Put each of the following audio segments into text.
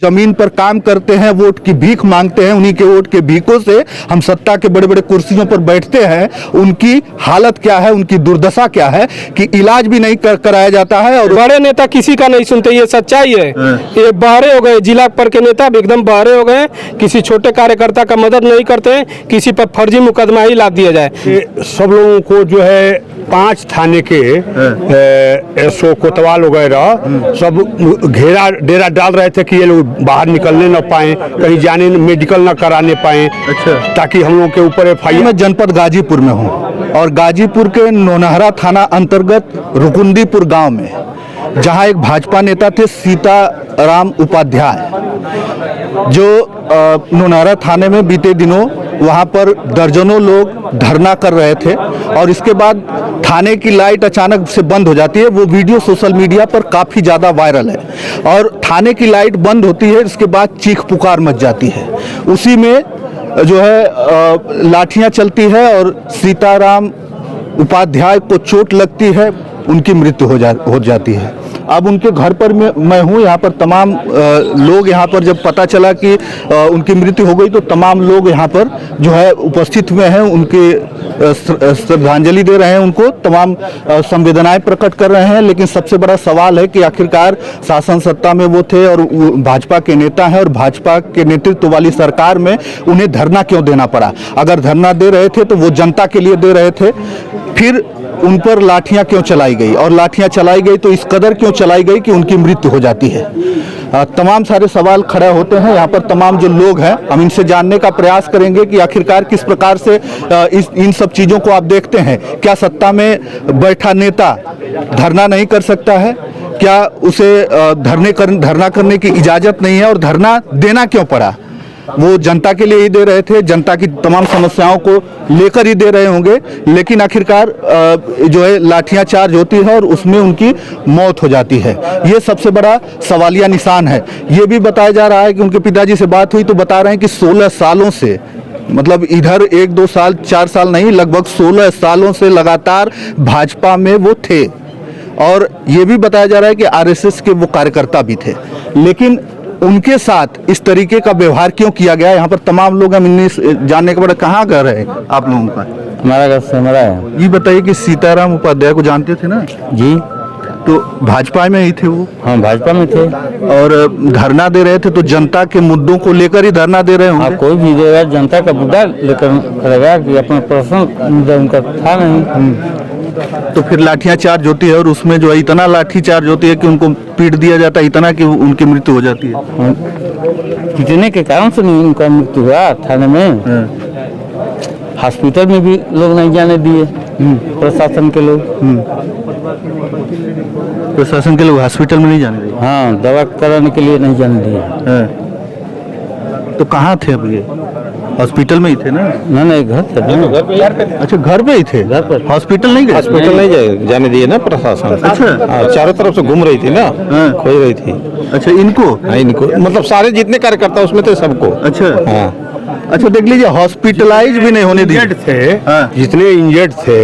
जमीन पर काम करते हैं, वोट की भीख मांगते हैं, उन्हीं के वोट के भीखों से हम सत्ता के बड़े बड़े कुर्सियों पर बैठते हैं। उनकी हालत क्या है, उनकी दुर्दशा क्या है कि इलाज भी नहीं कराया जाता है। और बड़े नेता किसी का नहीं सुनते, ये सच्चाई है। ये बहरे हो गए, जिला पर के नेता भी एकदम बहरे हो गए, किसी छोटे कार्यकर्ता का मदद नहीं करते, किसी पर फर्जी मुकदमा ही लाद दिया जाए। सब लोगों को जो है 5 थाने के एसओ कोतवाल वगैरह सब घेरा डेरा डाल रहे थे कि ये लोग बाहर निकलने न पाए, कहीं जाने मेडिकल न कराने पाए। अच्छा। ताकि हम लोग के ऊपर FIR। मैं जनपद गाजीपुर में हूँ और गाजीपुर के नौनहरा थाना अंतर्गत रुकुंदीपुर गांव में जहां एक भाजपा नेता थे सीताराम उपाध्याय, जो नौनहरा थाने में बीते दिनों वहां पर दर्जनों लोग धरना कर रहे थे और इसके बाद थाने की लाइट अचानक से बंद हो जाती है। वो वीडियो सोशल मीडिया पर काफ़ी ज़्यादा वायरल है और थाने की लाइट बंद होती है, इसके बाद चीख पुकार मच जाती है। उसी में जो है लाठियां चलती है और सीताराम उपाध्याय को चोट लगती है, उनकी मृत्यु हो जाती है। अब उनके घर पर मैं हूँ, यहाँ पर तमाम लोग, यहाँ पर जब पता चला कि उनकी मृत्यु हो गई तो तमाम लोग यहाँ पर जो है उपस्थित हुए हैं, उनके श्रद्धांजलि दे रहे हैं, उनको तमाम संवेदनाएं प्रकट कर रहे हैं। लेकिन सबसे बड़ा सवाल है कि आखिरकार शासन सत्ता में वो थे और भाजपा के नेता हैं और भाजपा के नेतृत्व वाली सरकार में उन्हें धरना क्यों देना पड़ा। अगर धरना दे रहे थे तो वो जनता के लिए दे रहे थे, फिर उन पर लाठियां क्यों चलाई गई और लाठियां चलाई गई तो इस कदर क्यों चलाई गई कि उनकी मृत्यु हो जाती है। तमाम सारे सवाल खड़े होते हैं। यहाँ पर तमाम जो लोग हैं, हम इनसे जानने का प्रयास करेंगे कि आखिरकार किस प्रकार से इन सब चीज़ों को आप देखते हैं। क्या सत्ता में बैठा नेता धरना नहीं कर सकता है? क्या उसे धरना करने की इजाज़त नहीं है और धरना देना क्यों पड़ा? वो जनता के लिए ही दे रहे थे, जनता की तमाम समस्याओं को लेकर ही दे रहे होंगे, लेकिन आखिरकार जो है लाठियां चार्ज होती है और उसमें उनकी मौत हो जाती है। ये सबसे बड़ा सवालिया निशान है। ये भी बताया जा रहा है कि उनके पिताजी से बात हुई तो बता रहे हैं कि 16 सालों से, मतलब इधर 1-2 साल 4 साल नहीं, लगभग 16 सालों से लगातार भाजपा में वो थे और ये भी बताया जा रहा है कि RSS के वो कार्यकर्ता भी थे। लेकिन उनके साथ इस तरीके का व्यवहार क्यों किया गया? यहाँ पर तमाम लोग हम इन्हें जानने के बाद, कहाँ घर है आप लोगों का? हमारा घर सेमरा है। ये बताइए कि सीताराम उपाध्याय को जानते थे ना जी? तो भाजपा में ही थे वो? हाँ, भाजपा में थे। और धरना दे रहे थे तो जनता के मुद्दों को लेकर ही धरना दे रहे होंगे। कोई भी देगा जनता का मुद्दा लेकर करेगा कि अपना पर्सनल मुद्दा उनका था नहीं। तो फिर लाठियां चार्ज होती है और उसमें जो है इतना लाठी चार्ज होती है कि उनको पीट दिया जाता है, इतना कि उनकी मृत्यु हो जाती है। पीटने के कारण से नहीं उनका मृत्यु हुआ थाने में। हॉस्पिटल में भी लोग नहीं जाने दिए, प्रशासन के लोग। प्रशासन के लोग हॉस्पिटल में नहीं जाने दिए? हाँ, दवा कराने के लिए नहीं जाने दिए। तो कहाँ थे अब ये? हॉस्पिटल में ही थे ना? नहीं, घर पे। अच्छा, घर पे ही थे? घर पर। हॉस्पिटल नहीं गए? हॉस्पिटल नहीं जाने दिए ना प्रशासन। अच्छा। चारों तरफ से घूम रही थी ना, खोज रही थी। अच्छा, इनको? हाँ, इनको मतलब सारे जितने कार्यकर्ता उसमें थे सबको। अच्छा। हाँ। अच्छा, देख लीजिए, हॉस्पिटलाइज भी नहीं होने दिए थे। हाँ। जितने इंजर्ड थे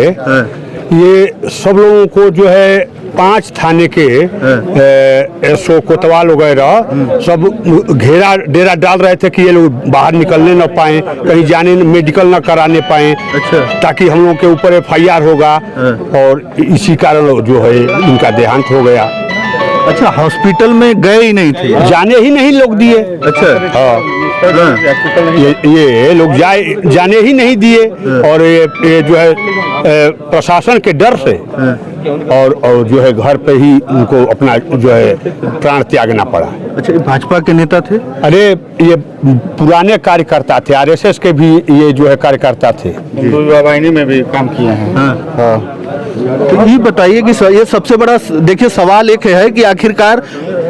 ये सब लोगों को जो है 5 थाने के एसओ कोतवाल वगैरह सब घेरा डेरा डाल रहे थे कि ये लोग बाहर निकलने न पाए, कहीं जाने मेडिकल न कराने पाए। अच्छा। ताकि हम लोग के ऊपर FIR होगा और इसी कारण जो है इनका देहांत हो गया। अच्छा, हॉस्पिटल में गए ही नहीं थे? जाने ही नहीं लोग दिए। अच्छा। हाँ, ये लोग जाने ही नहीं दिए और ये जो है प्रशासन के डर से और जो है घर पे ही उनको अपना जो है प्राण त्यागना पड़ा। अच्छा, ये भाजपा के नेता थे? अरे ये पुराने कार्यकर्ता थे, RSS के भी ये जो है कार्यकर्ता थे। वाहिनी में भी काम किए हैं। हाँ। तो ये बताइए कि ये सबसे बड़ा देखिए सवाल एक है कि आखिरकार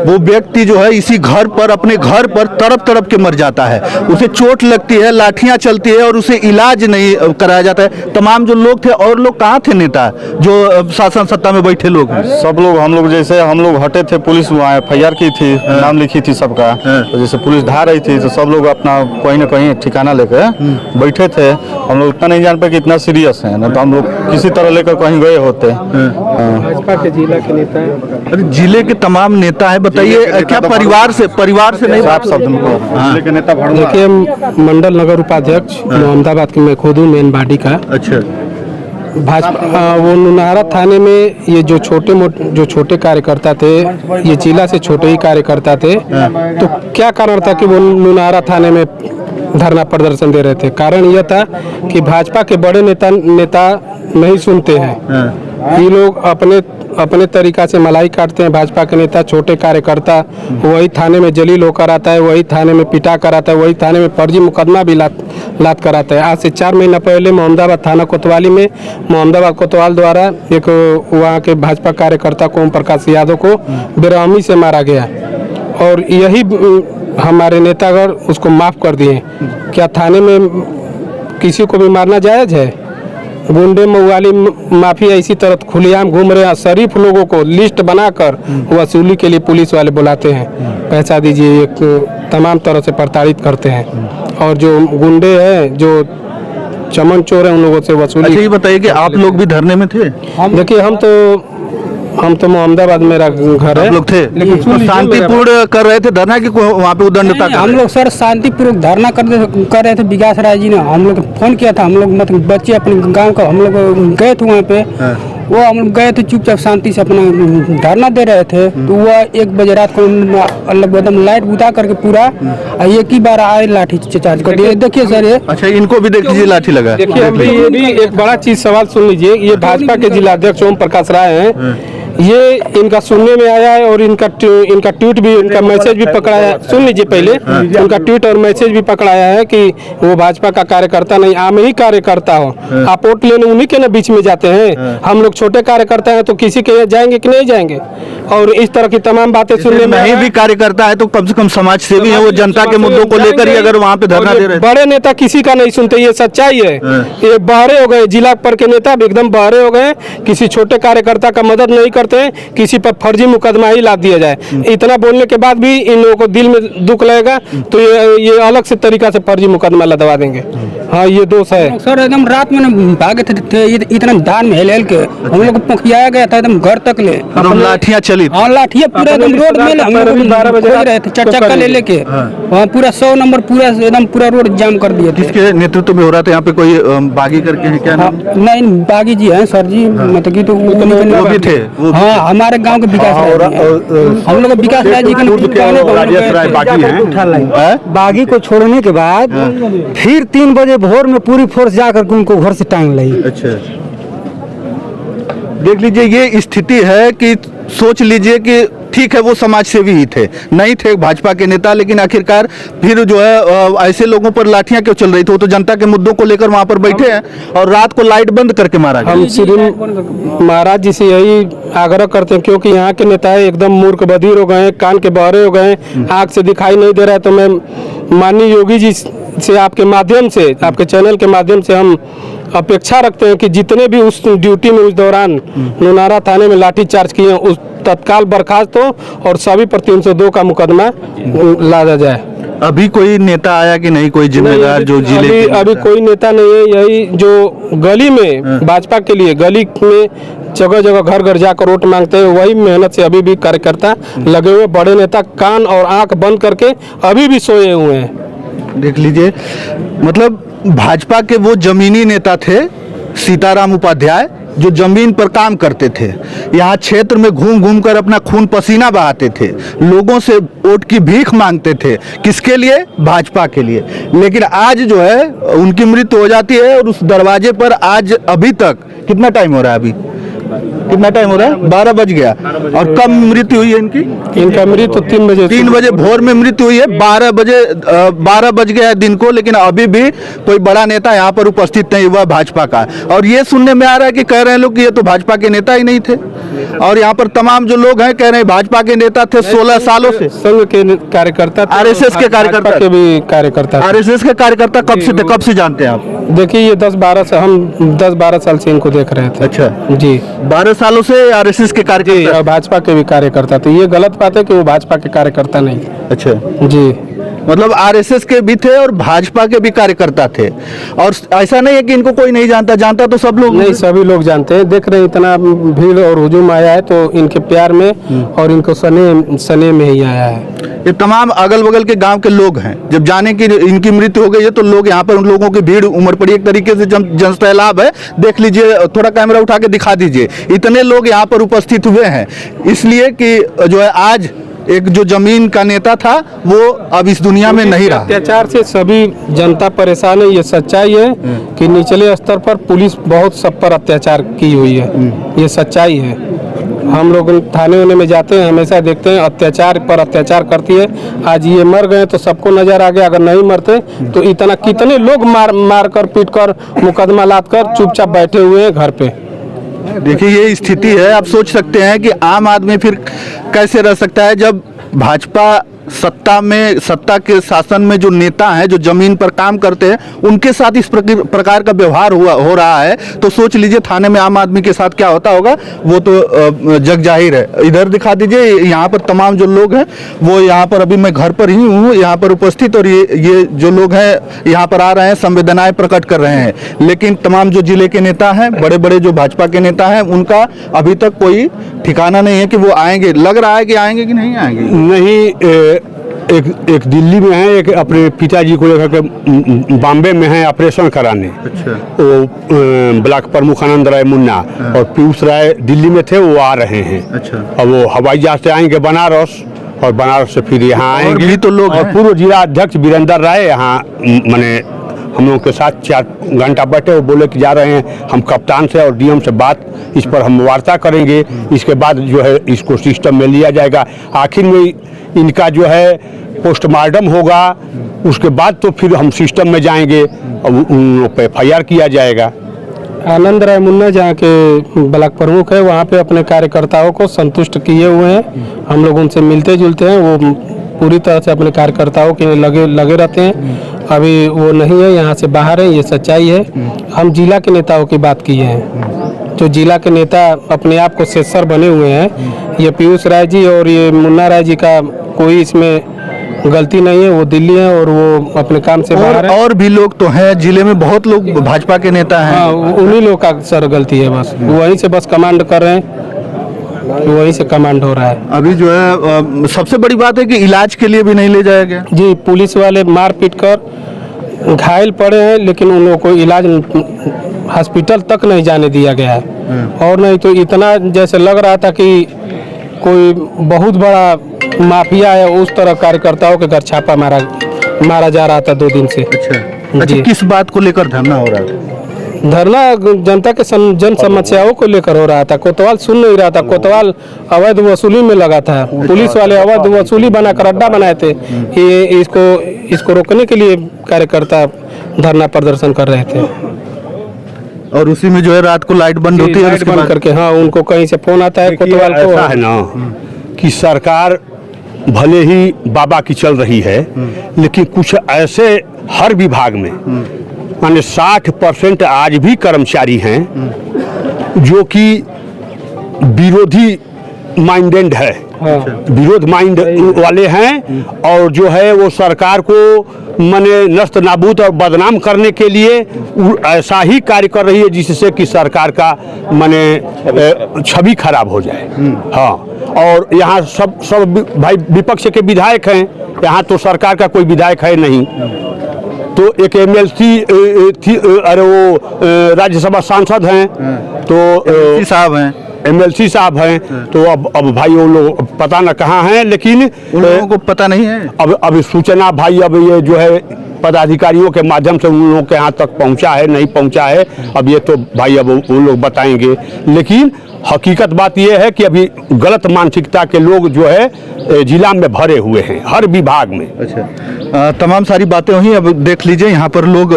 वो व्यक्ति जो है इसी घर पर, अपने घर पर तड़प तड़प के मर जाता है, उसे चोट लगती है, लाठियां चलती है और उसे इलाज नहीं कराया जाता है। तमाम जो लोग थे, और लोग कहाँ थे नेता जो शासन सत्ता में बैठे लोग? सब लोग, हम लोग जैसे हम लोग हटे थे, पुलिस वहाँ FIR की थी, नाम लिखी थी सबका। तो जैसे पुलिस धा रही थी तो सब लोग अपना कहीं ना कहीं ठिकाना लेकर बैठे थे। हम लोग इतना नहीं जान पाए कि इतना सीरियस है, ना तो हम लोग किसी तरह लेकर कहीं गए होते। भाजपा के जिला के नेता हैं। जिले के तमाम नेता है, बताइए क्या परिवार से नहीं साफ शब्द में जिले के नेता भड़ुआ। देखिए, मंडल नगर उपाध्यक्ष मोहम्मदाबाद की मैं खुद हूँ, मेन बॉडी का। अच्छा, भाजपा वो नुनारा थाने में ये जो छोटे कार्यकर्ता थे, ये जिला से छोटे ही कार्यकर्ता थे, तो क्या कारण था कि वो नुनारा थाने में धरना प्रदर्शन दे रहे थे? कारण यह था कि भाजपा के बड़े नेता नहीं सुनते हैं। ये लोग अपने तरीका से मलाई काटते हैं। भाजपा के नेता छोटे कार्यकर्ता वही थाने में जलील होकर आता है, वही थाने में पिटा कर आता है, वही थाने में फर्जी मुकदमा भी लाद कर आता है। आज से 4 महीना पहले मोहम्मदाबाद थाना कोतवाली में मोहम्मदाबाद कोतवाल द्वारा एक वहाँ के भाजपा कार्यकर्ता को ओम प्रकाश यादव को बेरहमी से मारा गया, और यही हमारे नेतागण उसको माफ़ कर दिए। क्या थाने में किसी को भी मारना जायज़ है? गुंडे मवाली माफिया इसी तरह खुलेआम घूम रहे हैं। शरीफ लोगों को लिस्ट बनाकर वसूली के लिए पुलिस वाले बुलाते हैं, पैसा दीजिए, एक तमाम तरह से प्रताड़ित करते हैं। और जो गुंडे हैं, जो चमन चोर हैं, उन लोगों से वसूली। अच्छा, ये बताइए कि आप लोग भी धरने में थे? देखिए, हम तो मोहम्मदाबाद मेरा घर है। आप लोग थे, लेकिन शांतिपूर्ण कर रहे थे धरना कि वहाँ पे उद्दंडता? हम लोग सर शांतिपूर्वक धरना कर रहे थे। विकास राय जी ने हम लोग फोन किया था, हम लोग मतलब बच्चे अपने गांव का हम लोग गए थे वहाँ पे। वो हम लोग गए थे चुपचाप शांति से अपना धरना दे रहे थे। तो वह 1 बजे रात को एकदम लाइट बुता करके पूरा एक ही बार आए लाठी चार्ज कर दिए। देखिए सर ये। अच्छा, इनको भी देख लीजिए, लाठी लगा। देखिए, अभी ये भी एक बड़ा चीज सवाल सुन लीजिए। ये भाजपा के जिलाध्यक्ष ओम प्रकाश राय हैं, ये इनका सुनने में आया है, और इनका ट्वीट भी, इनका मैसेज भी पकड़ाया है। सुन लीजिए पहले, उनका ट्वीट और मैसेज भी पकड़ाया है कि वो भाजपा का कार्यकर्ता नहीं, आम ही कार्यकर्ता हो। आप वोट लेने उन्हीं के ना बीच में जाते हैं। हम लोग छोटे कार्यकर्ता हैं, तो किसी के जाएंगे कि नहीं जाएंगे? और इस तरह की तमाम बातें सुनने में। नहीं भी कार्यकर्ता है तो कम से कम समाज सेवी है, वो जनता के मुद्दों को लेकर ही अगर वहाँ पे धरना दे रहे हैं। बड़े नेता किसी का नहीं सुनते, ये सच्चाई है। ये बहरे हो गए, जिला पर के नेता भी एकदम बहरे हो गए। किसी छोटे कार्यकर्ता का मदद नहीं करते, किसी पर फर्जी मुकदमा ही ला दिया जाए। इतना बोलने के बाद भी इन लोगों को दिल में दुख लगेगा, तो ये अलग से तरीका से फर्जी मुकदमा लदवा देंगे। हाँ, ये दोष है सर। एकदम रात में भागे थे इतना दान में हेल के हम लोग को पहुंचाया गया था एकदम घर तक ले। लाठियाँ चली? हाँ, लाठियाँ पूरा एकदम रोड में हम लोग 12 बजे रहे थे, 4 चक्का ले लेके वहाँ पूरा 100 नंबर पूरा एकदम पूरा रोड जाम कर दिए थे। किसके नेतृत्व में हो रहा था? यहाँ पे कोई बागी करके है क्या? नहीं, बागी जी हैं सर जी, मतलब कि तो वो भी थे। हाँ, हमारे गांव के विकास हम लोग विकास राय जी के बागी को छोड़ने के बाद फिर 3 बजे भोर में पूरी फोर्स जाकर उनको घर से टांग लाई। अच्छा, देख लीजिए, ये स्थिति है कि सोच लीजिए कि ठीक है, वो समाज सेवी ही थे, नहीं थे भाजपा के नेता, लेकिन आखिरकार फिर जो है ऐसे लोगों पर लाठियां क्यों चल रही थी? वो तो जनता के मुद्दों को लेकर वहां पर बैठे हैं, और रात को लाइट बंद करके मारा गया। हम श्री महाराज जी से यही आग्रह करते हैं, क्योंकि यहाँ के नेता एकदम मूर्ख बधिर हो गए हैं, कान के बहरे हो गए हैं, आँख से दिखाई नहीं दे रहा है। तो मैं माननीय योगी जी से आपके माध्यम से, आपके चैनल के माध्यम से हम अपेक्षा रखते हैं कि जितने भी उस ड्यूटी में उस दौरान नुनारा थाने में लाठी चार्ज किए हैं, उस तत्काल बर्खास्त हो और सभी पर 302 का मुकदमा लादा जाए। अभी कोई नेता आया कि नहीं, कोई जिम्मेदार जो जिले? अभी कोई नेता नहीं है। यही जो गली में भाजपा के लिए गली में जगह जगह घर घर जाकर वोट मांगते हैं, वही मेहनत से अभी भी कार्यकर्ता लगे हुए। बड़े नेता कान और आंख बंद करके अभी भी सोए हुए हैं। देख लीजिए, मतलब भाजपा के वो जमीनी नेता थे सीताराम उपाध्याय, जो जमीन पर काम करते थे, यहाँ क्षेत्र में घूम घूम कर अपना खून पसीना बहाते थे, लोगों से वोट की भीख मांगते थे। किसके लिए? भाजपा के लिए। लेकिन आज जो है उनकी मृत्यु हो जाती है, और उस दरवाजे पर आज अभी तक कितना टाइम हो रहा है? अभी कितना टाइम हो रहा है? 12 बज गया। और कब मृत्यु हुई है इनकी? इनका मृत्यु 3 बजे भोर में मृत्यु हुई है। 12 बज गया है दिन को, लेकिन अभी भी कोई बड़ा नेता यहाँ पर उपस्थित नहीं हुआ भाजपा का। और ये सुनने में आ रहा है कि कह रहे हैं लोग कि ये तो भाजपा के नेता ही नहीं थे, और यहाँ पर तमाम जो लोग हैं कह रहे हैं भाजपा के नेता थे 16 सालों से। संघ के कार्यकर्ता, RSS के कार्यकर्ता के भी कार्यकर्ता। RSS के कार्यकर्ता कब से थे, कब से जानते हैं आप? देखिए, ये 10-12 साल से इनको देख रहे थे। अच्छा जी, 12 सालों से RSS के कार्यकर्ता, और भाजपा के भी कार्यकर्ता थे। ये गलत बात है कि वो भाजपा के कार्यकर्ता नहीं। अच्छा जी, मतलब आरएसएस के भी थे और भाजपा के भी कार्यकर्ता थे, और ऐसा नहीं है कि इनको कोई नहीं जानता, जानता तो सब लोग नहीं, सभी लोग जानते हैं। देख रहे हैं इतना भीड़ और हुजूम आया है तो इनके प्यार में और इनको सने में ही आया है। ये तमाम अगल बगल के गांव के लोग हैं। जब जाने की इनकी मृत्यु हो गई है तो लोग यहाँ पर, उन लोगों की भीड़ उमड़ पड़ी, एक तरीके से जनसैलाब है। देख लीजिए, थोड़ा कैमरा उठा के दिखा दीजिए, इतने लोग यहाँ पर उपस्थित हुए हैं, इसलिए कि जो है आज एक जो जमीन का नेता था वो अब इस दुनिया में नहीं रहा। अत्याचार से सभी जनता परेशान है, ये सच्चाई है कि निचले स्तर पर पुलिस बहुत सब पर अत्याचार की हुई है, ये सच्चाई है। हम लोग थाने वाने में जाते हैं, हमेशा देखते हैं अत्याचार पर अत्याचार करती है। आज ये मर गए तो सबको नजर आ गया, अगर नहीं मरते तो इतना कितने लोग मार कर पीट कर मुकदमा लाद कर चुपचाप बैठे हुए हैं घर पे। देखिए ये स्थिति है। आप सोच सकते हैं कि आम आदमी फिर कैसे रह सकता है जब भाजपा सत्ता के शासन में जो नेता हैं, जो जमीन पर काम करते हैं, उनके साथ इस प्रकार का व्यवहार हो रहा है, तो सोच लीजिए थाने में आम आदमी के साथ क्या होता होगा, वो तो जग जाहिर है। इधर दिखा दीजिए, यहाँ पर तमाम जो लोग हैं वो यहाँ पर, अभी मैं घर पर ही हूँ यहाँ पर उपस्थित, और ये जो लोग हैं यहाँ पर आ रहे हैं, संवेदनाएं प्रकट कर रहे हैं, लेकिन तमाम जो जिले के नेता हैं, बड़े बड़े जो भाजपा के नेता हैं, उनका अभी तक कोई ठिकाना नहीं है कि वो आएंगे। लग रहा है कि आएंगे कि नहीं आएंगे। नहीं, एक दिल्ली में है, एक अपने पिताजी को लेकर के बॉम्बे में है ऑपरेशन कराने। अच्छा। वो ब्लॉक प्रमुख आनंद राय मुन्ना और पीयूष राय दिल्ली में थे, वो आ रहे हैं। अच्छा। अब वो हवाई जहाज से आएंगे बनारस, और बनारस से फिर यहाँ आएंगे। भी तो लोग और हैं। पूर्व जिला अध्यक्ष वीरेंद्र राय यहाँ माने हम लोगों के साथ 4 घंटा बैठे, वो बोले कि जा रहे हैं हम कप्तान से और डीएम से बात, इस पर हम वार्ता करेंगे, इसके बाद जो है इसको सिस्टम में लिया जाएगा। आखिर में इनका जो है पोस्टमार्टम होगा, उसके बाद तो फिर हम सिस्टम में जाएंगे और उन लोग पे FIR किया जाएगा। आनंद राय मुन्ना जहाँ के ब्लॉक प्रमुख है, वहाँ पे अपने कार्यकर्ताओं को संतुष्ट किए हुए हैं। हम लोग उनसे मिलते जुलते हैं, वो पूरी तरह से अपने कार्यकर्ताओं के लगे रहते हैं। अभी वो नहीं है, यहाँ से बाहर है, ये सच्चाई है। हम जिला के नेताओं की बात किए हैं, जो जिला के नेता अपने आप को सेसर बने हुए हैं। ये पीयूष राय जी और ये मुन्ना राय जी का कोई इसमें गलती नहीं है, वो दिल्ली है और वो अपने काम से बाहर है। और भी लोग तो हैं जिले में, बहुत लोग भाजपा के नेता हैं। हाँ, उन्हीं लोग का सर गलती है, बस वहीं से बस कमांड कर रहे हैं, वहीं से कमांड हो रहा है। अभी जो है सबसे बड़ी बात है कि इलाज के लिए भी नहीं ले जाया गया। जी, पुलिस वाले मार पीट कर घायल पड़े हैं, लेकिन उन लोगों को इलाज हॉस्पिटल तक नहीं जाने दिया गया है। और नहीं तो इतना जैसे लग रहा था कि कोई बहुत बड़ा माफिया है, उस तरह कार्यकर्ताओं के घर छापा मारा जा रहा था 2 दिन से। अच्छा, किस बात को लेकर धरना हो रहा था? धरना जनता के जन समस्याओं को लेकर हो रहा था। कोतवाल सुन नहीं रहा था, कोतवाल अवैध वसूली में लगा था। पुलिस वाले अवैध वसूली बनाकर अड्डा बनाए थे। ये इसको रोकने के लिए कार्यकर्ता धरना प्रदर्शन कर रहे थे, और उसी में जो है रात को लाइट बंद होती है, लाइट बंद करके। हाँ, उनको कहीं से फोन आता है कोतवाल को। ऐसा है ना कि सरकार भले ही बाबा की चल रही है, लेकिन कुछ ऐसे हर विभाग में माने 60% आज भी कर्मचारी हैं जो कि विरोधी माइंडेड है, विरोध माइंड वाले हैं, और जो है वो सरकार को माने नस्त नाबूद और बदनाम करने के लिए ऐसा ही कार्य कर रही है जिससे कि सरकार का माने छवि खराब हो जाए। हाँ, और यहाँ सब भाई विपक्ष के विधायक हैं, यहाँ तो सरकार का कोई विधायक है नहीं। तो एक MLC थी, अरे वो राज्यसभा सांसद हैं, तो साहब हैं, MLC साहब हैं, तो अब भाई वो लोग पता न कहाँ हैं, लेकिन उन लोगों को पता नहीं है। अब सूचना भाई अब ये जो है पदाधिकारियों के माध्यम से उन लोगों के यहाँ तक पहुँचा है नहीं पहुँचा है, अब ये तो भाई अब वो लोग बताएंगे। लेकिन हकीकत बात यह है कि अभी गलत मानसिकता के लोग जो है जिला में भरे हुए हैं हर विभाग में। अच्छा, तमाम सारी बातें हुई। अब देख लीजिए यहाँ पर लोग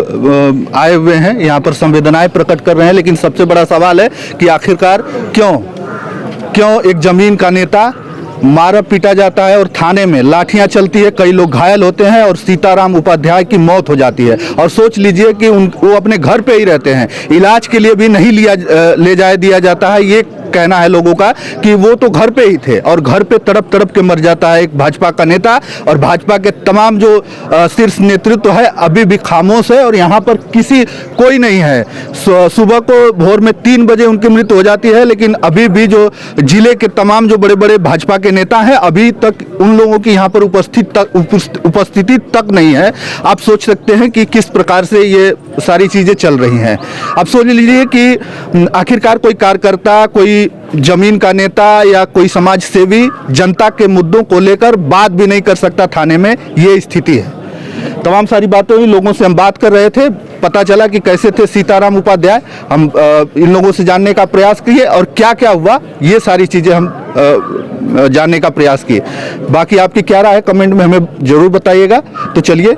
आए हुए हैं, यहाँ पर संवेदनाएं प्रकट कर रहे हैं, लेकिन सबसे बड़ा सवाल है कि आखिरकार क्यों एक जमीन का नेता मारा पीटा जाता है और थाने में लाठियां चलती है, कई लोग घायल होते हैं और सीताराम उपाध्याय की मौत हो जाती है। और सोच लीजिए कि वो अपने घर पे ही रहते हैं, इलाज के लिए भी नहीं ले जाया दिया जाता है। ये कहना है लोगों का कि वो तो घर पे ही थे और घर पे तड़प तड़प के मर जाता है एक भाजपा का नेता, और भाजपा के तमाम जो शीर्ष नेतृत्व है अभी भी खामोश है और यहाँ पर कोई नहीं है। सुबह को भोर में 3 बजे उनकी मृत्यु हो जाती है, लेकिन अभी भी जो जिले के तमाम जो बड़े बड़े भाजपा के नेता हैं अभी तक उन लोगों की यहाँ पर उपस्थिति तक नहीं है। आप सोच सकते हैं कि किस प्रकार से ये सारी चीज़ें चल रही हैं। आप सोच लीजिए कि आखिरकार कोई कार्यकर्ता, कोई जमीन का नेता या कोई समाज सेवी जनता के मुद्दों को लेकर बात भी नहीं कर सकता थाने में, ये स्थिति है। तमाम सारी बातें हुई, लोगों से हम बात कर रहे थे, पता चला कि कैसे थे सीताराम उपाध्याय। हम इन लोगों से जानने का प्रयास किए और क्या क्या हुआ ये सारी चीज़ें हम जानने का प्रयास किए। बाकी आपकी क्या राय है कमेंट में हमें ज़रूर बताइएगा। तो चलिए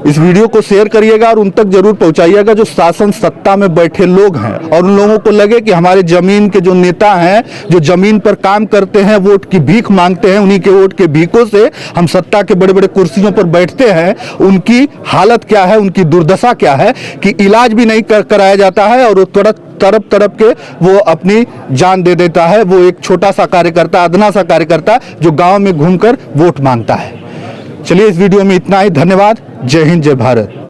इस वीडियो को शेयर करिएगा और उन तक जरूर पहुंचाइएगा जो शासन सत्ता में बैठे लोग हैं, और उन लोगों को लगे कि हमारे जमीन के जो नेता हैं, जो जमीन पर काम करते हैं, वोट की भीख मांगते हैं, उन्हीं के वोट के भीखों से हम सत्ता के बड़े बड़े कुर्सियों पर बैठते हैं, उनकी हालत क्या है, उनकी दुर्दशा क्या है कि इलाज भी नहीं कराया जाता है और वो तड़प के वो अपनी जान दे देता है। वो एक छोटा सा कार्यकर्ता, अदना सा कार्यकर्ता जो गांव में घूमकर वोट मांगता है। चलिए इस वीडियो में इतना ही। धन्यवाद। जय हिंद, जय भारत।